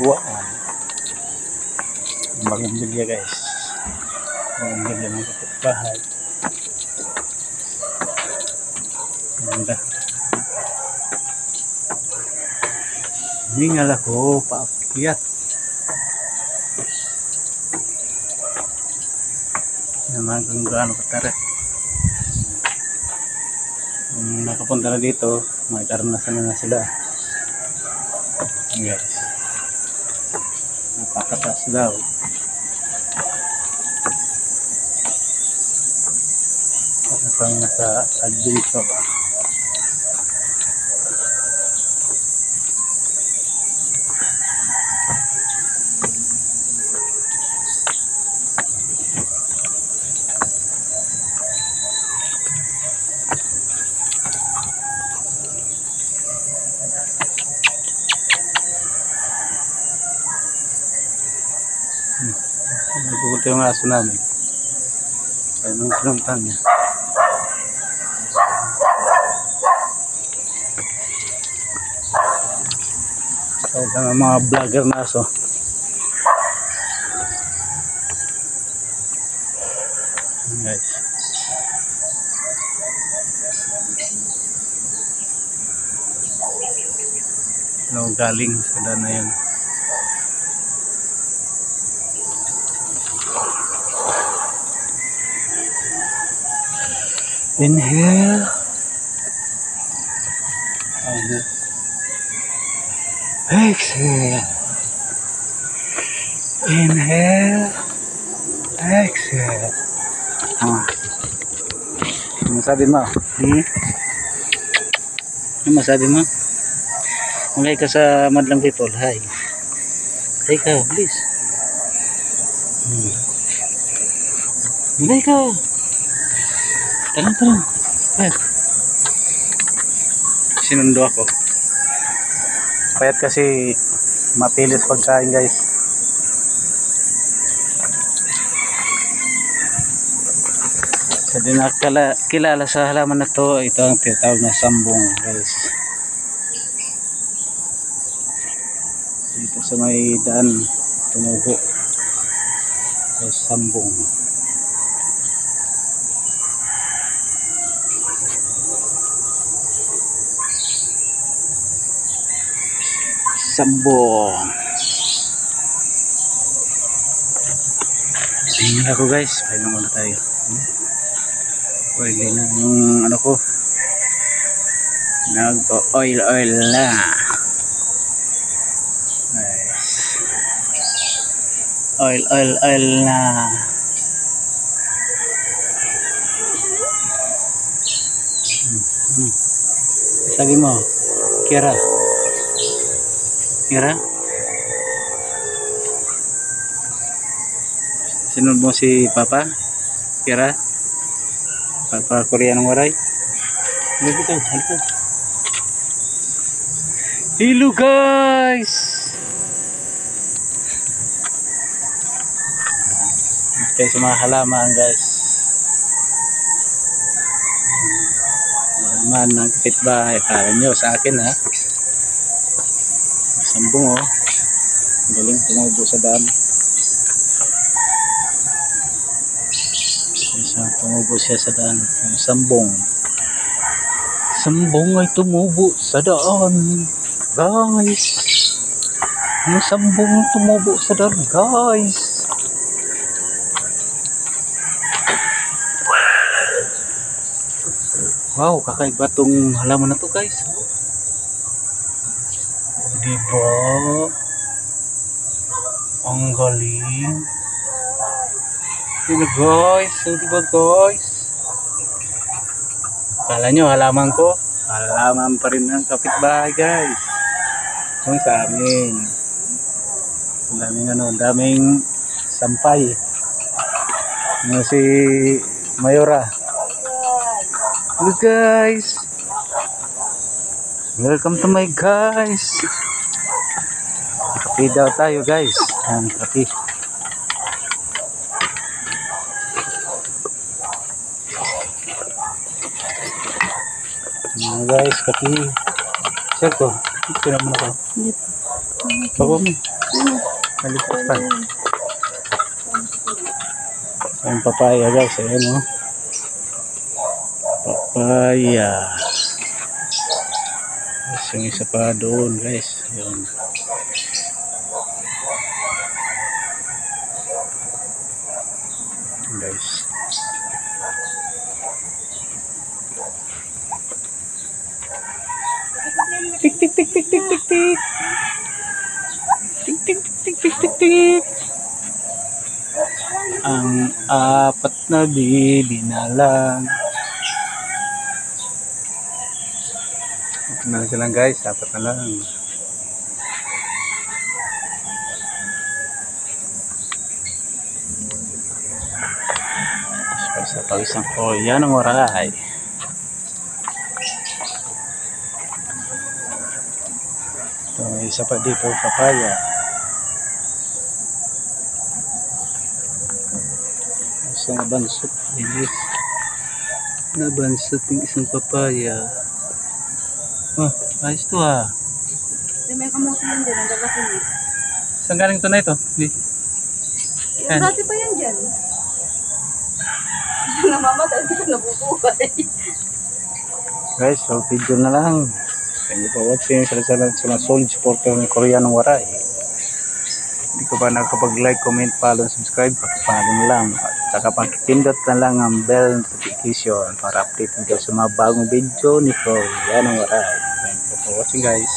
Wow. Bagong bilya guys. Bagong bilya ng kapitbahay. Ganda. Hingal ako paakyat. Naman kung gaano katarik. Kung nakapunta na dito, may karanasan na sila. Guys. Napakataas daw. Parang nasa adventure. Nagugulat yung aso namin. Anong pinuntan niya? Tawag ang mga vlogger na aso. Guys. Ano galing sa daan na yan? Inhale. Exhale. Inhale. Exhale. Ano masabi mo? Ano masabi mo? Hi ka sa madlang people. Hi. Hi ka, please. Hi ka. Tanong. Sinundo ako. Payat kasi mapilit pagkain guys. Sa di kilala sa halaman na to, ito ang tinatawag na sambong guys. Dito sa may daan tumubo. Guys, sambong. Sambong. Tingnan ako guys, paano muna tayo. Pwede na yung ano ko. Nag-oil na. Guys. Oil na. Sabi mo, Kira. Kira? Sinunod mo si Papa? Kira? Papa Korea ng waray? Halika. Hello guys! Okay, sa mga halaman guys. Halaman ng kapitbahay. Kala nyo sa akin ha. Sambong oh. Galing tumubo sa daan. Tumubo siya sa daan. Sambong. Sambong ay tumubo sa daan. Guys. Ang sambong tumubo sa daan guys. Wow, kakaiba tong halaman na to guys. Diba? Ang galing. Diba guys? So diba guys? Kala nyo halaman ko? Halaman pa rin ng kapitbahay guys. Kung sa amin. Daming sampay. Ano si Mayora? Hello guys. Welcome to my guys. Kape daw tayo guys. Ang kape. Guys, kape. Share ko. Ito naman ako. Bago mo. Malipas pa. Yung papaya guys, ayan o. Papaya. Tapos yung isa pa doon guys. Ayan. Guys. Tik tik tik tik tik tik tik. Tik tik tik tik tik tik. Ang apat na bibi na lang. Apat na lang sila guys, apat na lang. Sa pawisang ko, yan ang waray. Ito, may isa pa dito, papaya. Isang nabansot, guys. Nabansot yung isang papaya. Oh, ayos to ah. May kamote yan dyan, ang dalakulit. Saan galing ito na ito? Yung dati pa yan dyan. Namamatay, hindi ka nabubuhay. Guys, so video na lang. Thank you for watching. Salamat sa mga solid supporter ng Koreanong Waray. Hindi ko pa nakapag-like, comment, follow, subscribe. Pakipalong lang. At saka pakipindot na lang ang bell notification para update kayo sa mga bagong video ni Koreanong Waray. Thank you for watching guys.